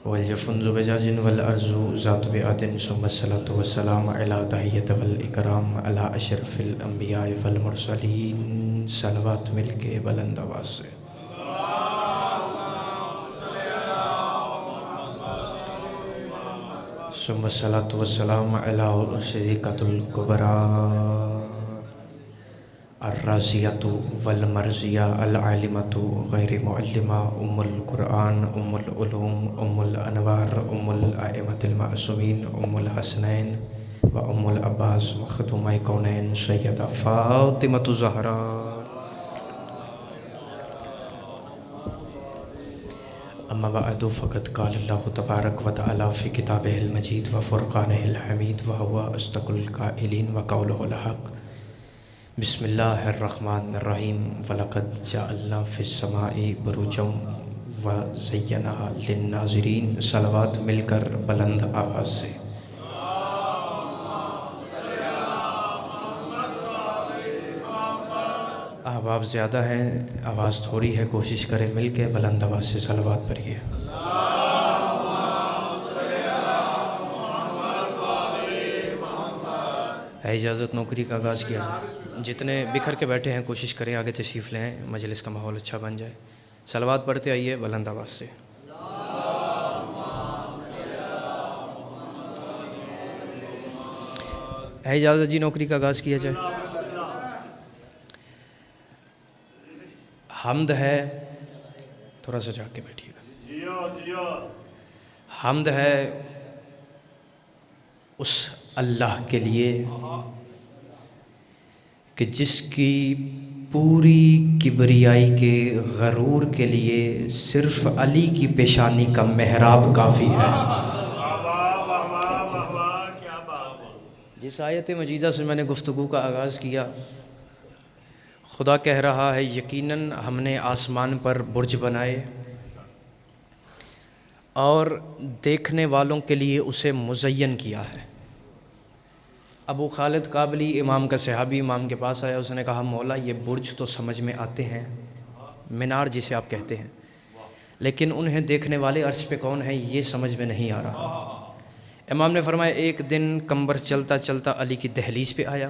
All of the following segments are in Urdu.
والجفن بجاج والأرز ذات بيعة ثم الصلاة والسلام على تحية والإكرام على أشرف الأنبياء والمرسلين صلوات مل کے بلند آواز سے ثم الصلاة والسلام على صديقة الكبرى الرازية والمرزية العالمة غير معلمة القرآن العلوم الأنوار الأئمة المعصومين الحسنين العباس مخدومة كونين سيدة فاطمة الزهراء. أما بعد فقد قال الله تبارك وتعالى في كتابه المجيد وفرقانه الحميد وهو أصدق القائلين وقوله الحق. بسم الله الرحمن الرحيم. وَلَقَدْ جَعَلْنَا فِي السَّمَاءِ بُرُوجًا وَزَيَّنَهَا لِلنَّاظِرِينَ. صلوات مل کر بلند آواز سے. احباب زیادہ ہیں، آواز تھوڑی ہے، کوشش کریں مل کے بلند آواز سے صلوات پڑھیے. ہے اجازت نوکری کا آغاز کیا جائے. جتنے بکھر کے بیٹھے ہیں کوشش کریں آگے تشریف لیں، مجلس کا ماحول اچھا بن جائے. صلوات پڑھتے آئیے بلند آواز سے. ہے اجازت جی نوکری کا آغاز کیا جائے. حمد ہے، تھوڑا سا جا کے بیٹھیے گا. حمد ہے اس اللہ کے لیے کہ جس کی پوری کبریائی کے غرور کے لیے صرف علی کی پیشانی کا محراب کافی ہے. جس آیت مجیدہ سے میں نے گفتگو کا آغاز کیا، خدا کہہ رہا ہے یقیناً ہم نے آسمان پر برج بنائے اور دیکھنے والوں کے لیے اسے مزین کیا ہے. ابو خالد کابلی امام کا صحابی امام کے پاس آیا، اس نے کہا مولا یہ برج تو سمجھ میں آتے ہیں، مینار جسے آپ کہتے ہیں، لیکن انہیں دیکھنے والے عرش پہ کون ہیں یہ سمجھ میں نہیں آ رہا. امام نے فرمایا ایک دن قمبر چلتا چلتا علی کی دہلیز پہ آیا.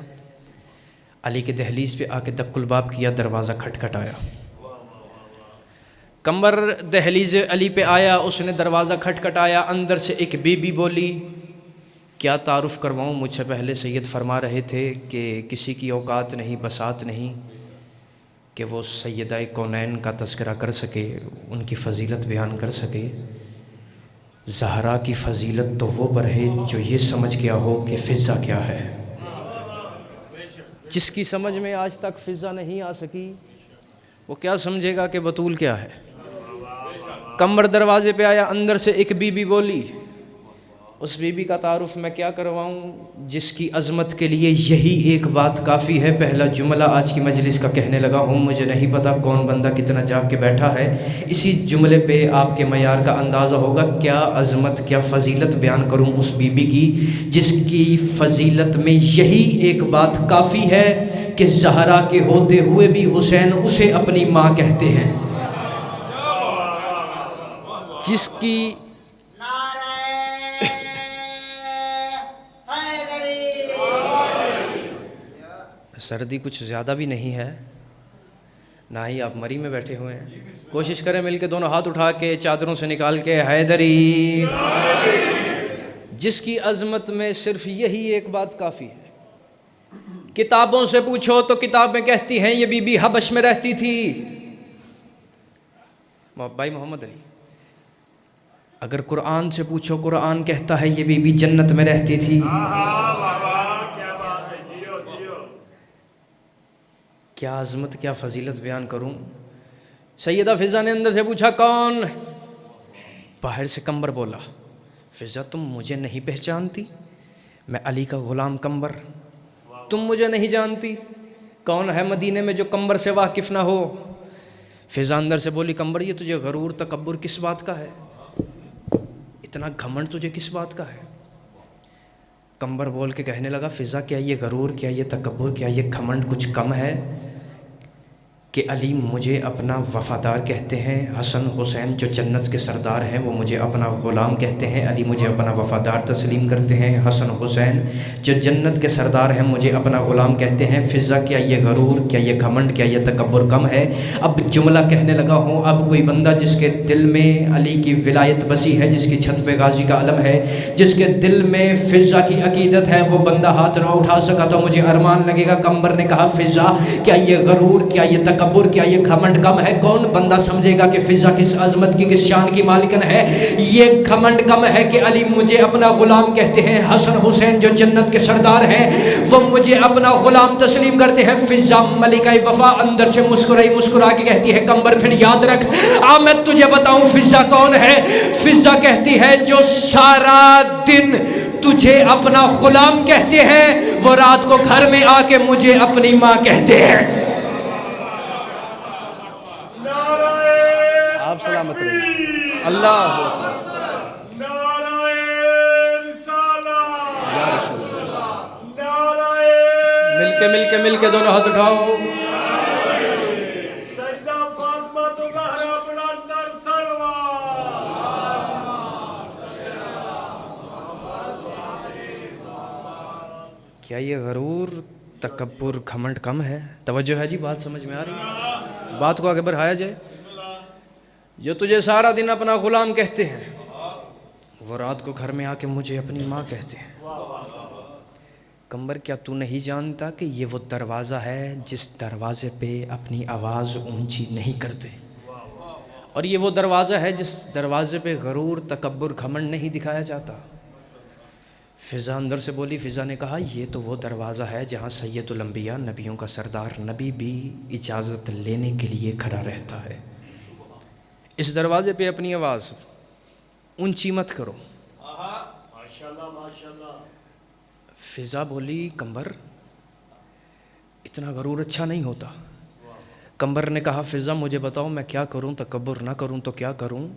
علی کی دہلیز پہ آ کے دق الباب کیا، دروازہ کھٹکھٹایا. قمبر دہلیز علی پہ آیا، اس نے دروازہ کھٹکھٹایا. اندر سے ایک بی بی بولی کیا تعارف کرواؤں، مجھ سے پہلے سید فرما رہے تھے کہ کسی کی اوقات نہیں، بساط نہیں کہ وہ سیدہ کونین کا تذکرہ کر سکے، ان کی فضیلت بیان کر سکے. زہرا کی فضیلت تو وہ پر ہے جو یہ سمجھ گیا ہو کہ فضا کیا ہے. جس کی سمجھ میں آج تک فضا نہیں آ سکی وہ کیا سمجھے گا کہ بطول کیا ہے. قمر دروازے پہ آیا، اندر سے ایک بی بی بولی. اس بی بی کا تعارف میں کیا کرواؤں جس کی عظمت کے لیے یہی ایک بات کافی ہے. پہلا جملہ آج کی مجلس کا کہنے لگا ہوں، مجھے نہیں پتا کون بندہ کتنا جاگ کے بیٹھا ہے. اسی جملے پہ آپ کے معیار کا اندازہ ہوگا کیا عظمت، کیا فضیلت بیان کروں اس بی بی کی جس کی فضیلت میں یہی ایک بات کافی ہے کہ زہرا کے ہوتے ہوئے بھی حسین اسے اپنی ماں کہتے ہیں. جس کی سردی کچھ زیادہ بھی نہیں ہے، نہ ہی آپ مری میں بیٹھے ہوئے ہیں. کوشش کریں مل کے دونوں ہاتھ اٹھا کے چادروں سے نکال کے حیدری. جس کی عظمت میں صرف یہی ایک بات کافی ہے. کتابوں سے پوچھو تو کتابیں کہتی ہیں یہ بی بی حبش میں رہتی تھی. بھائی محمد علی، اگر قرآن سے پوچھو قرآن کہتا ہے یہ بی بی جنت میں رہتی تھی. کیا عظمت، کیا فضیلت بیان کروں. سیدہ فضا نے اندر سے پوچھا کون؟ باہر سے قمبر بولا فضا تم مجھے نہیں پہچانتی؟ میں علی کا غلام قمبر، تم مجھے نہیں جانتی؟ کون ہے مدینے میں جو قمبر سے واقف نہ ہو؟ فضا اندر سے بولی قمبر یہ تجھے غرور تکبر کس بات کا ہے، اتنا گھمنڈ تجھے کس بات کا ہے؟ قمبر بول کے کہنے لگا فضا کیا یہ غرور، کیا یہ تکبر، کیا یہ گھمنڈ کچھ کم ہے کہ علی مجھے اپنا وفادار کہتے ہیں، حسن حسین جو جنت کے سردار ہیں وہ مجھے اپنا غلام کہتے ہیں، علی مجھے اپنا وفادار تسلیم کرتے ہیں، حسن حسین جو جنت کے سردار ہیں مجھے اپنا غلام کہتے ہیں۔ فضا کیا یہ غرور، کیا یہ گھمنڈ، کیا یہ تکبر کم ہے؟ اب جملہ کہنے لگا ہوں، اب کوئی بندہ جس کے دل میں علی کی ولایت بسی ہے، جس کی چھت پہ غازی کا علم ہے، جس کے دل میں فضا کی عقیدت ہے، وہ بندہ ہاتھ نہ اٹھا سکا تو مجھے ارمان لگے گا۔ کمبر نے کہا فضا کیا یہ غرور، کیا یہ تکبر، کیا یہ گھمنڈ کم ہے؟ کون بندہ سمجھے گا کہ فضا کس عظمت کی، کس شان کی مالکن ہے؟ یہ گھمنڈ کم ہے کہ علی مجھے اپنا غلام کہتے ہیں، حسن حسین جو جنت کے سردار ہیں وہ مجھے اپنا غلام تسلیم کرتے ہیں۔ فضا ملکہ وفا اندر سے مسکرا کے کہتی ہے کمبر پھر یاد رکھ، میں تجھے بتاؤں فضا کون ہے؟ فضا کہتی ہے جو سارا دن تجھے اپنا غلام کہتے ہیں وہ رات کو گھر میں آ کے مجھے اپنی ماں کہتے ہیں۔ آپ سلامت رہیے۔ اللہ مل کے دونوں ہاتھ اٹھاؤ۔ کیا یہ غرور، تکبر، گھمنڈ کم ہے؟ توجہ ہے جی، بات سمجھ میں آ رہی ہے؟ بات کو آگے بڑھایا جائے۔ جو تجھے سارا دن اپنا غلام کہتے ہیں وہ رات کو گھر میں آ کے مجھے اپنی ماں کہتے ہیں۔ کمبر کیا تو نہیں جانتا کہ یہ وہ دروازہ ہے جس دروازے پہ اپنی آواز اونچی نہیں کرتے، اور یہ وہ دروازہ ہے جس دروازے پہ غرور، تکبر، گھمنڈ نہیں دکھایا جاتا؟ فضا اندر سے بولی، فضا نے کہا یہ تو وہ دروازہ ہے جہاں سید الانبیاء، نبیوں کا سردار نبی بھی اجازت لینے کے لیے کھڑا رہتا ہے۔ اس دروازے پہ اپنی آواز اونچی مت کرو۔ فضا بولی کمبر اتنا غرور اچھا نہیں ہوتا۔ کمبر نے کہا فضا مجھے بتاؤ میں کیا کروں، تکبر نہ کروں تو کیا کروں؟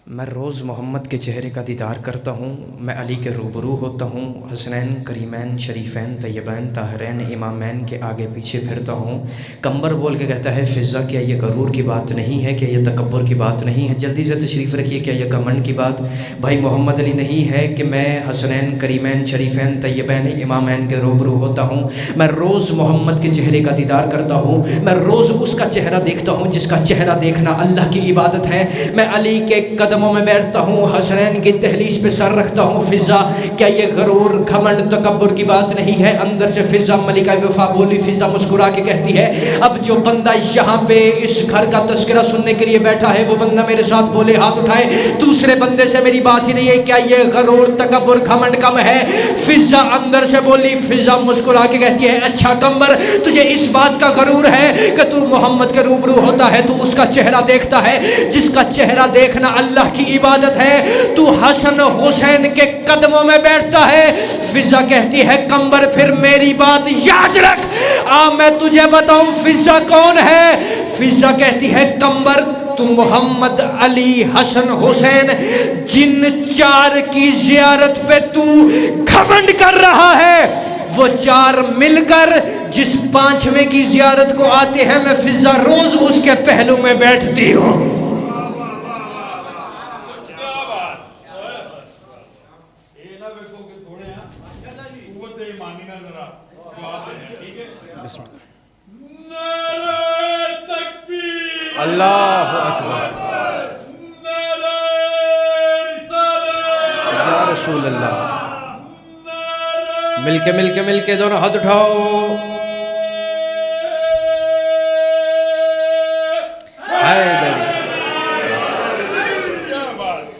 میں روز محمد کے چہرے کا دیدار کرتا ہوں، میں علی کے روبرو ہوتا ہوں، حسنین، کریمین، شریفین، طیبین، طاہرین، امامین کے آگے پیچھے پھرتا ہوں۔ کمبر بول کے کہتا ہے فضا کیا یہ غرور کی بات نہیں ہے، کیا یہ تکبر کی بات نہیں ہے؟ جلدی سے تشریف رکھیے، کیا یہ گھمنڈ کی بات بھائی محمد علی نہیں ہے کہ میں حسنین، کریمین، شریفین، طیبین، امامین کے روبرو ہوتا ہوں؟ میں روز محمد کے چہرے کا دیدار کرتا ہوں، میں روز اس کا چہرہ دیکھتا ہوں جس کا چہرہ دیکھنا اللہ کی عبادت ہے، میں علی کے قدموں میں بیٹھتا ہوں، حسنین کی دہلیز پہ سر رکھتا ہوں۔ فضا کیا یہ غرور، گھمنڈ، تکبر کی بات نہیں ہے؟ اندر سے فضا ملکہ وفا بولی، فضا مسکرا کے کہتی ہے اب جو بندہ یہاں پہ اس گھر کا تذکرہ سننے کے لیے بیٹھا ہے وہ بندہ میرے ساتھ بولے ہاتھ اٹھائے، دوسرے بندے سے میری بات ہی نہیں ہے، کیا یہ غرور، تکبر، گھمنڈ کم ہے؟ فضا اندر سے بولی، فضا مسکرا کے کہتی ہے اچھا کمبر تجھے اس بات کا غرور ہے کہ تو محمد کے روبرو ہوتا ہے، تو اس کا چہرہ دیکھتا ہے جس کا چہرہ دیکھنا اللہ کی عبادت ہے، تو حسن حسین کے قدموں میں بیٹھتا ہے۔ فضا کہتی ہے کمبر پھر میری بات یاد رکھ، میں تجھے بتاؤں فضا کون ہے؟ فضا کہتی ہے کمبر تو محمد، علی، حسن، حسین جن چار کی زیارت پہ تو گھمنڈ کر رہا ہے وہ چار مل کر جس پانچویں کی زیارت کو آتے ہیں، میں فضا روز اس کے پہلو میں بیٹھتی ہوں۔ اللہ اکبر، یا رسول اللہ، مل کے دونوں ہاتھ اٹھاؤ۔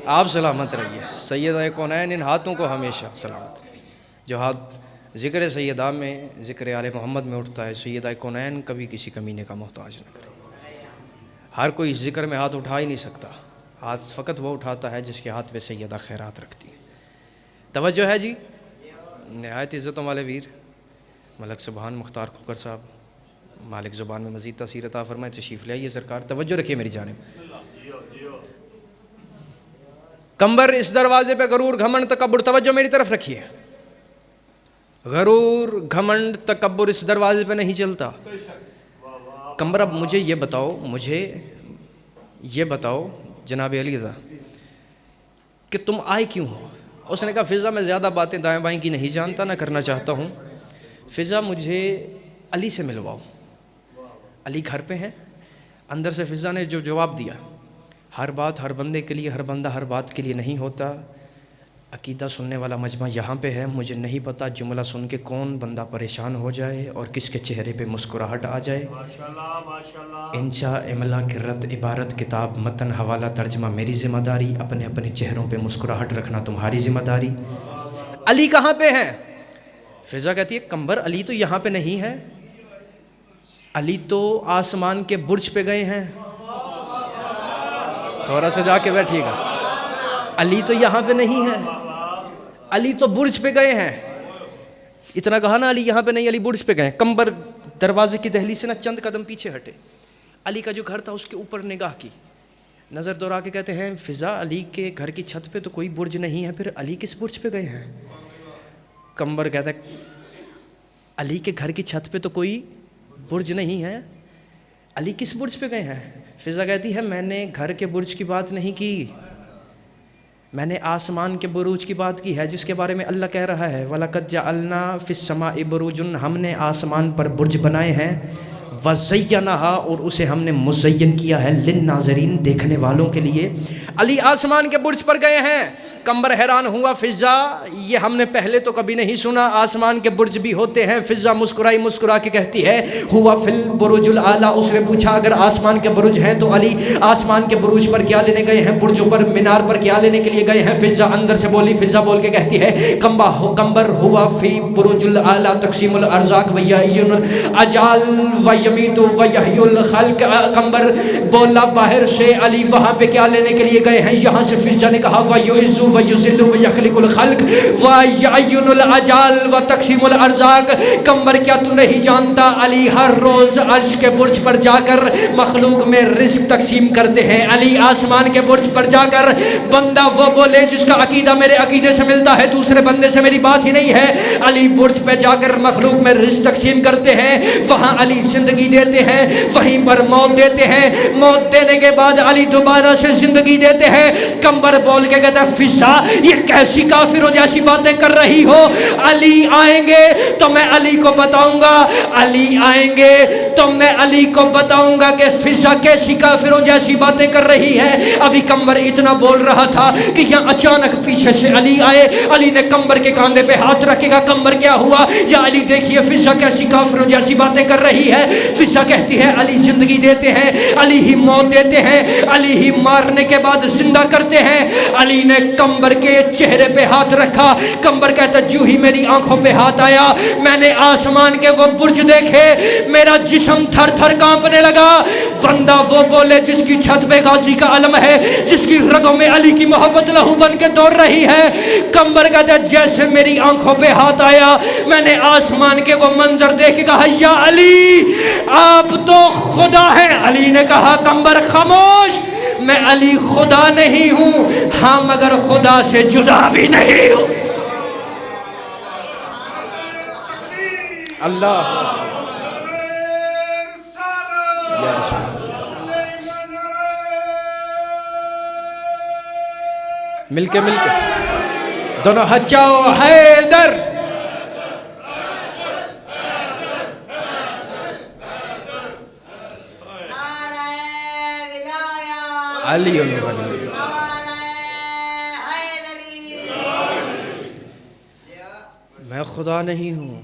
آپ سلامت رہیے۔ سیدہ کونین ان ہاتھوں کو ہمیشہ سلامت رہیے۔ جو ہاتھ ذکر سیدہ میں، ذکر آل محمد میں اٹھتا ہے، سیدہ کونین کبھی کسی کمینے کا محتاج نہ کرے۔ ہر کوئی ذکر میں ہاتھ اٹھا ہی نہیں سکتا، ہاتھ فقط وہ اٹھاتا ہے جس کے ہاتھ پہ سیدہ خیرات رکھتی ہے۔ توجہ ہے جی؟ نہایت عزتوں والے ویر ملک سبحان مختار کھوکر صاحب، مالک زبان میں مزید تاثیر عطا فرمائے، تشریف لے آئیے سرکار، توجہ رکھیے میری جانب۔ کمبر اس دروازے پہ غرور، گھمنڈ، تکبر، توجہ میری طرف رکھیے، غرور، گھمنڈ، تکبر اس دروازے پہ نہیں چلتا۔ قمر اب مجھے یہ بتاؤ جناب علی رضا کہ تم آئے کیوں ہو؟ اس نے کہا فضا میں زیادہ باتیں دائیں بائیں کی نہیں جانتا، نہ کرنا چاہتا ہوں، فضا مجھے علی سے ملواؤ، علی گھر پہ ہیں۔ اندر سے فضا نے جو جواب دیا، ہر بات ہر بندے کے لیے، ہر بندہ ہر بات کے لیے نہیں ہوتا، عقیدہ سننے والا مجمع یہاں پہ ہے، مجھے نہیں پتا جملہ سن کے کون بندہ پریشان ہو جائے اور کس کے چہرے پہ مسکراہٹ آ جائے۔ انشاء املا کرت عبارت کتاب متن حوالہ ترجمہ میری ذمہ داری، اپنے اپنے چہروں پہ مسکراہٹ رکھنا تمہاری ذمہ داری۔ علی کہاں پہ ہے؟ فضا کہتی ہے قمبر علی تو یہاں پہ نہیں ہے، علی تو آسمان کے برج پہ گئے ہیں۔ تھوڑا سا جا کے بیٹھیے گا، علی تو یہاں پہ نہیں ہے، علی تو برج پہ گئے ہیں۔ اتنا کہا نا علی یہاں پہ نہیں، علی برج پہ گئے ہیں۔ قمبر دروازے کی دہلی سے نا چند قدم پیچھے ہٹے، علی کا جو گھر تھا اس کے اوپر نگاہ کی، نظر دوڑا کے کہتے ہیں فضا علی کے گھر کی چھت پہ تو کوئی برج نہیں ہے، پھر علی کس برج پہ گئے ہیں؟ قمبر کہتا ہے علی کے گھر کی چھت پہ تو کوئی برج نہیں ہے، علی کس برج پہ گئے ہیں؟ فضا کہتی ہے میں نے گھر کے برج کی بات نہیں کی، میں نے آسمان کے بروج کی بات کی ہے، جس کے بارے میں اللہ کہہ رہا ہے وَلَقَدْ جَعَلْنَا فِي السَّمَاءِ بُرُوجٌ، ہم نے آسمان پر برج بنائے ہیں، وَزَيَّنَهَا، اور اسے ہم نے مزین کیا ہے، لِلنَّاظِرِينَ، دیکھنے والوں کے لیے۔ علی آسمان کے برج پر گئے ہیں۔ قمبر حیران ہوا فضا یہ ہم نے پہلے تو کبھی نہیں سنا، آسمان کے برج بھی ہوتے ہیں؟ فضا مسکرا کے کہتی ہے ہوا فی البرج الاعلیٰ۔ اس نے پوچھا اگر آسمان کے برج ہیں تو علی آسمان کے بروج پر کیا لینے گئے ہیں، برجوں پر مینار پر کیا لینے کے لیے گئے ہیں؟ فضا اندر سے بولی، فضا بول کے کہتی ہے قمبر ہوا فی برج الاعلیٰ تقسیم الارزاق ویعین اجال ویمیت ویحی الخلق۔ قمبر بولا باہر سے علی وہاں پہ کیا لینے کے لیے گئے ہیں؟ یہاں سے فضا نے کہا ویعز ویذل ویخلق الخلق ویعین الاجال وتقسیم الارزاق۔ قمبر کیا تو نہیں جانتا علی ہر روز عرش کے برج پر جا کر مخلوق میں رزق تقسیم کرتے ہیں؟ علی آسمان کے برج پر جا کر بندہ وہ بولے جس کا عقیدہ میرے عقیدے سے ملتا ہے، دوسرے بندے سے میری بات ہی نہیں ہے، علی برج پہ جا کر مخلوق میں رزق تقسیم کرتے ہیں، وہاں علی زندگی دیتے ہیں، وہیں پر موت دیتے ہیں، موت دینے کے بعد علی دوبارہ سے زندگی دیتے ہیں۔ قمبر بول کے کہتا ہے فضا یہ کیسی کافروں جیسی باتیں کر رہی ہو؟ علی آئیں گے تو میں علی کو بتاؤں گا، علی آئیں گے تو میں علی کو بتاؤں گا کہ فضا کیسی کافروں جیسی باتیں کر رہی ہے۔ ابھی قمبر اتنا بول رہا تھا کہ یہاں اچانک پیچھے سے علی آئے، علی نے قمبر کے کاندھے پہ ہاتھ رکھے گا قمبر کیا ہوا؟ یا علی دیکھیے فضا کیسی کافروں جیسی باتیں کر رہی ہے۔ فضا کہتی ہے علی زندگی دیتے ہیں، علی ہی موت دیتے ہیں، علی ہی مارنے کے بعد زندہ کرتے ہیں۔ علی نے قمبر کے چہرے پہ ہاتھ رکھا، قمبر کہتا جو ہی میری آنکھوں پہ ہاتھ آیا میں نے آسمان کے وہ برج دیکھے، میرا جسم تھر تھر کانپنے لگا۔ بندہ وہ بولے جس کی چھت پہ غازی کا علم ہے، جس کی رگوں میں علی کی محبت لہو بن کے دوڑ رہی ہے۔ قمبر کہتا جیسے میری آنکھوں پہ ہاتھ آیا میں نے آسمان کے وہ منظر دیکھ کے کہا یا علی آپ تو خدا ہے۔ علی نے کہا قمبر خاموش، میں علی خدا نہیں ہوں، ہاں مگر خدا سے جدا بھی نہیں ہوں۔ اللہ مل کے دونوں ہچاؤ حیدر علی ولی۔ میں خدا نہیں ہوں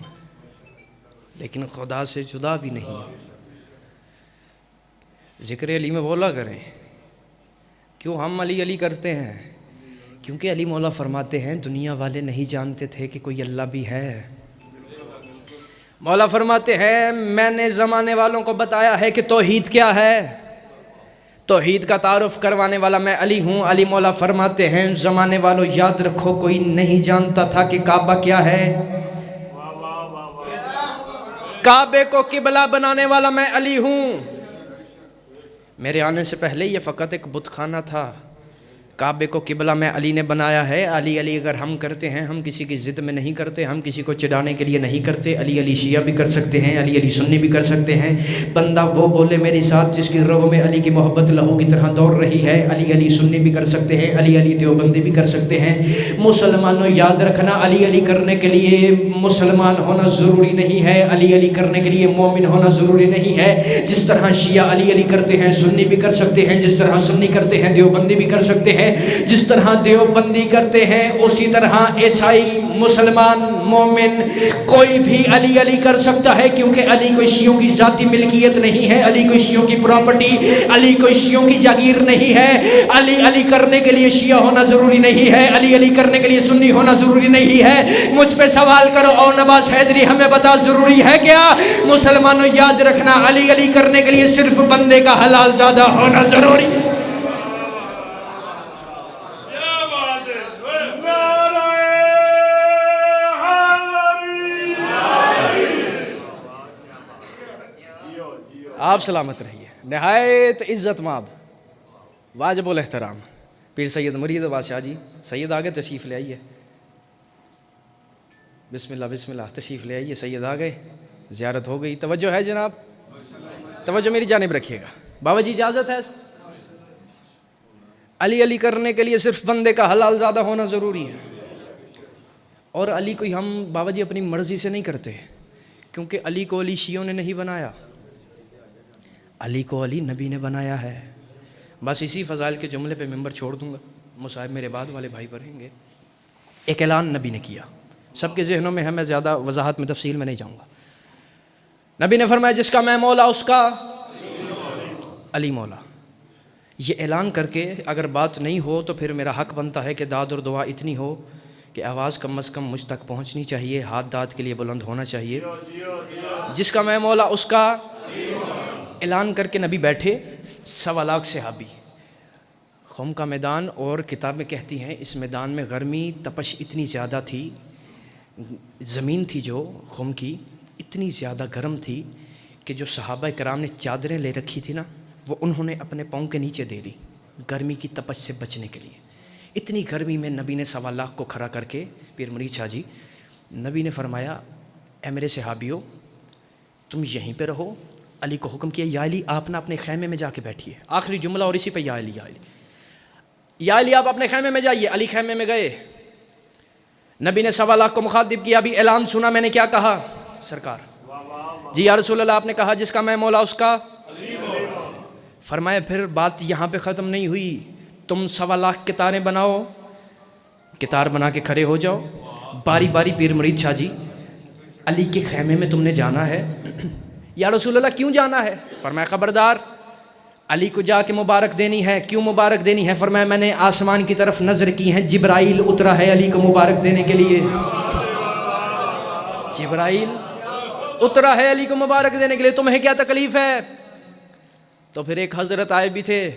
لیکن خدا سے جدا بھی نہیں ہوں۔ ذکر علی میں بولا کریں، کیوں ہم علی علی کرتے ہیں؟ کیونکہ علی مولا فرماتے ہیں دنیا والے نہیں جانتے تھے کہ کوئی اللہ بھی ہے۔ مولا فرماتے ہیں میں نے زمانے والوں کو بتایا ہے کہ توحید کیا ہے، توحید کا تعارف کروانے والا میں علی ہوں۔ علی مولا فرماتے ہیں زمانے والوں یاد رکھو کوئی نہیں جانتا تھا کہ کعبہ کیا ہے، کعبے کو قبلہ بنانے والا میں علی ہوں۔ میرے آنے سے پہلے یہ فقط ایک بت خانہ تھا، کعبے کو قبلہ میں علی نے بنایا ہے. علی علی اگر ہم کرتے ہیں، ہم کسی کی ضد میں نہیں کرتے، ہم کسی کو چڑھانے کے لیے نہیں کرتے. علی علی شیعہ بھی کر سکتے ہیں، علی علی سنی بھی کر سکتے ہیں. بندہ وہ بولے میری ساتھ جس کی رگوں میں علی کی محبت لہو کی طرح دوڑ رہی ہے. علی علی سنی بھی کر سکتے ہیں، علی علی دیوبندی بھی کر سکتے ہیں. مسلمانوں یاد رکھنا، علی علی کرنے کے لیے مسلمان ہونا ضروری نہیں ہے، علی علی کرنے کے لیے مومن ہونا ضروری نہیں ہے. جس طرح شیعہ علی علی کرتے ہیں سنی بھی کر سکتے ہیں، جس طرح سنی کرتے ہیں دیوبندی بھی کر سکتے ہیں. جس طرح دیوبندی کرتے ہیں اسی طرح عیسائی، مسلمان، مومن کوئی بھی علی علی کر سکتا ہے، کیونکہ علی کوئی شیعوں کی ذاتی ملکیت نہیں ہے، علی کوئی شیعوں کی پراپرٹی، علی کوئی شیعوں کی جاگیر نہیں ہے. علی علی کرنے کے لیے شیعہ ہونا ضروری نہیں ہے، علی علی کرنے کے لیے سنی ہونا ضروری نہیں ہے. مجھ پہ سوال کرو اور نواز حیدری ہمیں بتا ضروری ہے کیا؟ مسلمانوں یاد رکھنا، علی علی کرنے کے لیے صرف بندے کا حلال زادہ ہونا ضروری ہے. آپ سلامت رہیے. نہایت عزت مآب واجب الاحترام پیر سید مرید بادشاہ جی، سید آگے تشریف لے آئیے. بسم اللہ بسم اللہ، تشریف لے آئیے. سید آ گئے، زیارت ہو گئی. توجہ ہے جناب، توجہ میری جانب رکھیے گا. بابا جی اجازت ہے؟ علی علی کرنے کے لیے صرف بندے کا حلال زادہ ہونا ضروری ہے. اور علی کو ہم بابا جی اپنی مرضی سے نہیں کرتے، کیونکہ علی کو علی شیعوں نے نہیں بنایا، علی کو علی نبی نے بنایا ہے. بس اسی فضائل کے جملے پہ ممبر چھوڑ دوں گا، مصاحب میرے بعد والے بھائی پڑھیں گے. ایک اعلان نبی نے کیا، سب کے ذہنوں میں ہے، میں زیادہ وضاحت میں تفصیل میں نہیں جاؤں گا. نبی نے فرمایا جس کا میں مولا اس کا علی مولا. یہ اعلان کر کے اگر بات نہیں ہو تو پھر میرا حق بنتا ہے کہ داد اور دعا اتنی ہو کہ آواز کم از کم مجھ تک پہنچنی چاہیے، ہاتھ داد کے لیے بلند ہونا چاہیے. جس کا میں مولا اس کا اعلان کر کے نبی بیٹھے. 1.25 لاکھ صحابی، خم کا میدان، اور کتابیں کہتی ہیں اس میدان میں گرمی تپش اتنی زیادہ تھی، زمین تھی جو خم کی اتنی زیادہ گرم تھی کہ جو صحابہ کرام نے چادریں لے رکھی تھی نا، وہ انہوں نے اپنے پاؤں کے نیچے دے لی گرمی کی تپش سے بچنے کے لیے. اتنی گرمی میں نبی نے 1.25 لاکھ کو کھڑا کر کے، پیر مرید شاہ جی، نبی نے فرمایا اے میرے صحابیوں تم یہیں پہ رہو. علی کو حکم کیا یا علی آپ نہ اپنے خیمے میں جا کے بیٹھیے. آخری جملہ اور اسی پہ یا علی یا علی یا علی آپ اپنے خیمے میں جائیے. علی خیمے میں گئے. نبی نے 1.25 لاکھ کو مخاطب کیا. ابھی اعلان سنا میں نے کیا کہا سرکار جی یا رسول اللہ، آپ نے کہا جس کا میں مولا اس کا. فرمایا پھر بات یہاں پہ ختم نہیں ہوئی، تم 1.25 لاکھ کتاریں بناؤ، کتار بنا کے کھڑے ہو جاؤ. باری باری پیر مرید شاہ جی علی کے خیمے میں تم نے جانا ہے. یا رسول اللہ کیوں جانا ہے؟ فرمایا خبردار علی کو جا کے مبارک دینی ہے. کیوں مبارک دینی ہے؟ فرمایا میں نے آسمان کی طرف نظر کی ہے، جبرائیل اترا ہے علی کو مبارک دینے کے لیے. جبرائیل اترا ہے علی کو مبارک دینے کے لیے، تمہیں کیا تکلیف ہے؟ تو پھر ایک حضرت آئے بھی تھے،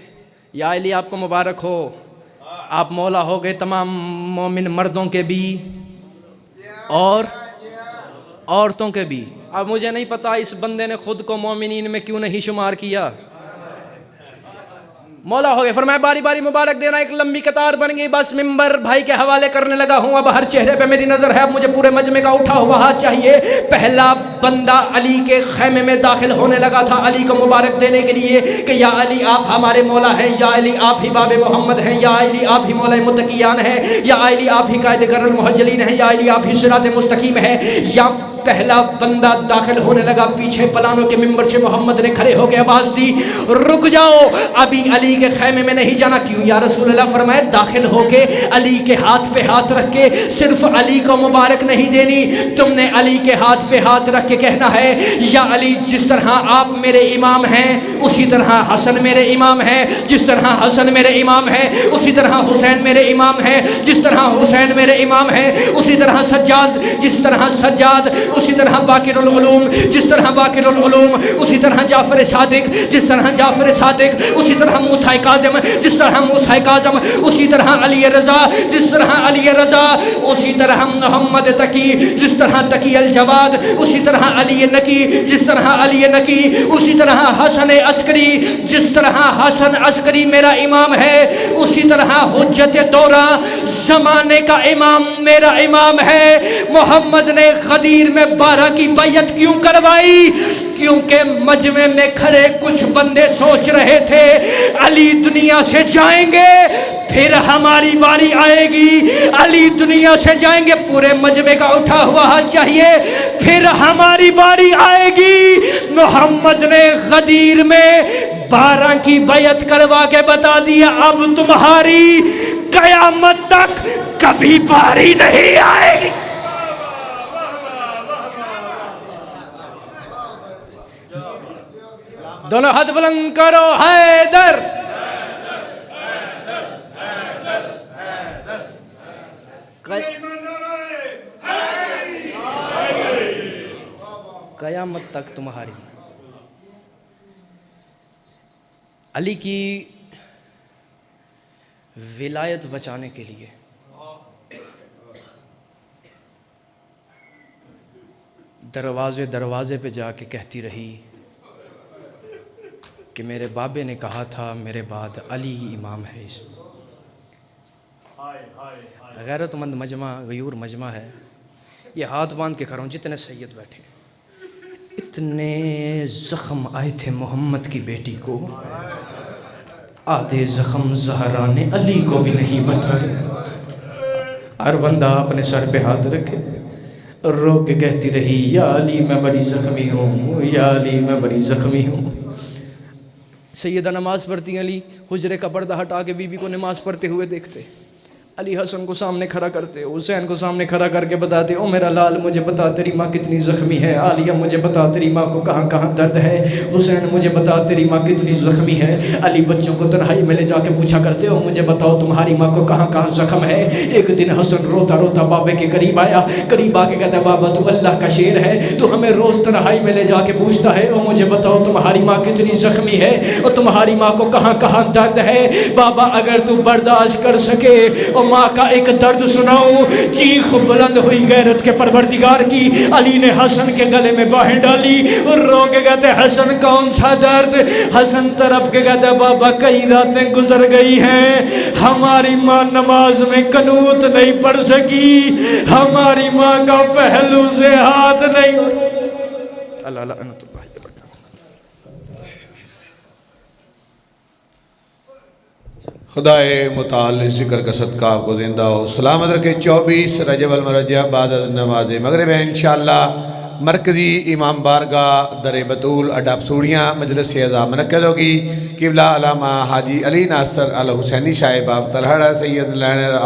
یا علی آپ کو مبارک ہو، آپ مولا ہو گئے تمام مومن مردوں کے بھی اور عورتوں کے بھی. اب مجھے نہیں پتا اس بندے نے خود کو مومنین میں کیوں نہیں شمار کیا. مولا ہو گئے. فرمایا باری باری مبارک دینا. ایک لمبی قطار بن گئی. بس ممبر بھائی کے حوالے کرنے لگا ہوں. اب ہر چہرے پہ میری نظر ہے. اب مجھے پورے مجمع کا اٹھا ہوا ہاتھ چاہیے. پہلا بندہ علی کے خیمے میں داخل ہونے لگا تھا علی کو مبارک دینے کے لیے کہ یا علی آپ ہمارے مولا ہیں، یا علی آپ ہی باب محمد ہیں، یا علی آپ ہی مولا متقیان ہیں، یا علی آپ ہی قائد کر المحجلین ہیں، یا علی آپ ہی صراط مستقیم ہیں. یا پہلا بندہ داخل ہونے لگا. پیچھے پلانوں کے ممبر سے محمد نے کھڑے ہو کے آواز دی رک جاؤ، ابھی علی کے خیمے میں نہیں جانا. کیوں یا رسول اللہ؟ فرمایا داخل ہو کے علی کے ہاتھ پہ ہاتھ رکھ کے صرف علی کو مبارک نہیں دینی، تم نے علی کے ہاتھ پہ ہاتھ رکھ کے کہنا ہے یا علی جس طرح آپ میرے امام ہیں اسی طرح حسن میرے امام ہیں، جس طرح حسن میرے امام ہیں اسی طرح حسین میرے امام ہیں، جس طرح حسین میرے امام ہیں اسی طرح سجاد، جس طرح سجاد اسی طرح باقر العلوم، جس طرح باقر العلوم اسی طرح جعفر صادق، جس طرح جعفر صادق اسی طرح موسیٰ کاظم، جس طرح موسیٰ کاظم اسی طرح علی رضا، جس طرح علی رضا اسی طرح محمد تقی، جس طرح تقی الجواد اسی طرح علی نقی، جس طرح علی نقی اسی طرح حسن عسکری، جس طرح حسن عسکری میرا امام ہے اسی طرح حجت دورہ زمانے کا امام میرا امام ہے۔ محمد نے غدیر میں 12 کی بیعت کیوں کروائی؟ کیونکہ مجمع میں کھڑے کچھ بندے سوچ رہے تھے علی دنیا سے جائیں گے پھر ہماری باری آئے گی، علی دنیا سے جائیں گے، پورے مجمع کا اٹھا ہوا ہاتھ چاہیے، پھر ہماری باری آئے گی۔ محمد نے غدیر میں 12 کی بیعت کروا کے بتا دیا اب تمہاری قیامت تک کبھی باری نہیں آئے گی۔ دونوں ہاتھ بلند کرو، حیدر۔ قیامت تک تمہاری۔ علی کی ولایت بچانے کے لیے دروازے پہ جا کے کہتی رہی کہ میرے بابے نے کہا تھا میرے بعد علی امام ہے۔ غیرت مند مجمع، غیور مجمع ہے، یہ ہاتھ باندھ کے کھڑا ہوں جتنے سید بیٹھے، اتنے زخم آئے تھے محمد کی بیٹی کو، آدھے زخم زہرا نے علی کو بھی نہیں بتائے۔ ہر بندہ اپنے سر پہ ہاتھ رکھے، رو کے کہتی رہی یا علی میں بڑی زخمی ہوں، یا علی میں بڑی زخمی ہوں۔ سیدہ نماز پڑھتی ہیں، علی حجرے کا پردہ ہٹا کے بی بی کو نماز پڑھتے ہوئے دیکھتے، علی حسن کو سامنے کھڑا کرتے، حسین کو سامنے کھڑا کر کے بتاتے، او میرا لال مجھے بتا تیری ماں کتنی زخمی ہے، عالیہ مجھے بتا تیری ماں کو کہاں کہاں درد ہے، حسین مجھے بتا تیری ماں کتنی زخمی ہے۔ علی بچوں کو تنہائی میں لے جا کے پوچھا کرتے، او مجھے بتاؤ تمہاری ماں کو کہاں کہاں زخم ہے۔ ایک دن حسن روتا روتا بابے کے قریب آیا، قریب آ کے کہتا بابا تو اللہ کا شیر ہے، تو ہمیں روز تنہائی میں لے جا کے پوچھتا ہے، او مجھے بتاؤ تمہاری ماں کتنی زخمی ہے اور تمہاری ماں کو کہاں کہاں درد ہے۔ بابا اگر تو برداشت کر سکے اور ماں کا ایک درد سناؤں۔ چیخ بلند ہوئی غیرت کے پروردگار کی، علی نے حسن کے گلے میں باہیں ڈالی اور رو کے کہتے حسن کون سا درد؟ حسن طرف کے کہتے بابا کئی راتیں گزر گئی ہیں، ہماری ماں نماز میں قنوت نہیں پڑھ سکی، ہماری ماں کا پہلو سے ہاتھ نہیں۔ اللہ لعنت اللہ۔ خدائے متعال ذکر کا صدقہ آپ کو زندہ ہو سلامت رکھے۔ 24 رجب المرجع بعد نماز مغرب ہے انشاءاللہ مرکزی امام بارگاہ در بطول اڈاب سوڑیاں مجلس اعزاز منعقد ہوگی۔ قبلہ علامہ حاجی علی ناصر الحسینی صاحب آپ طلحہ سید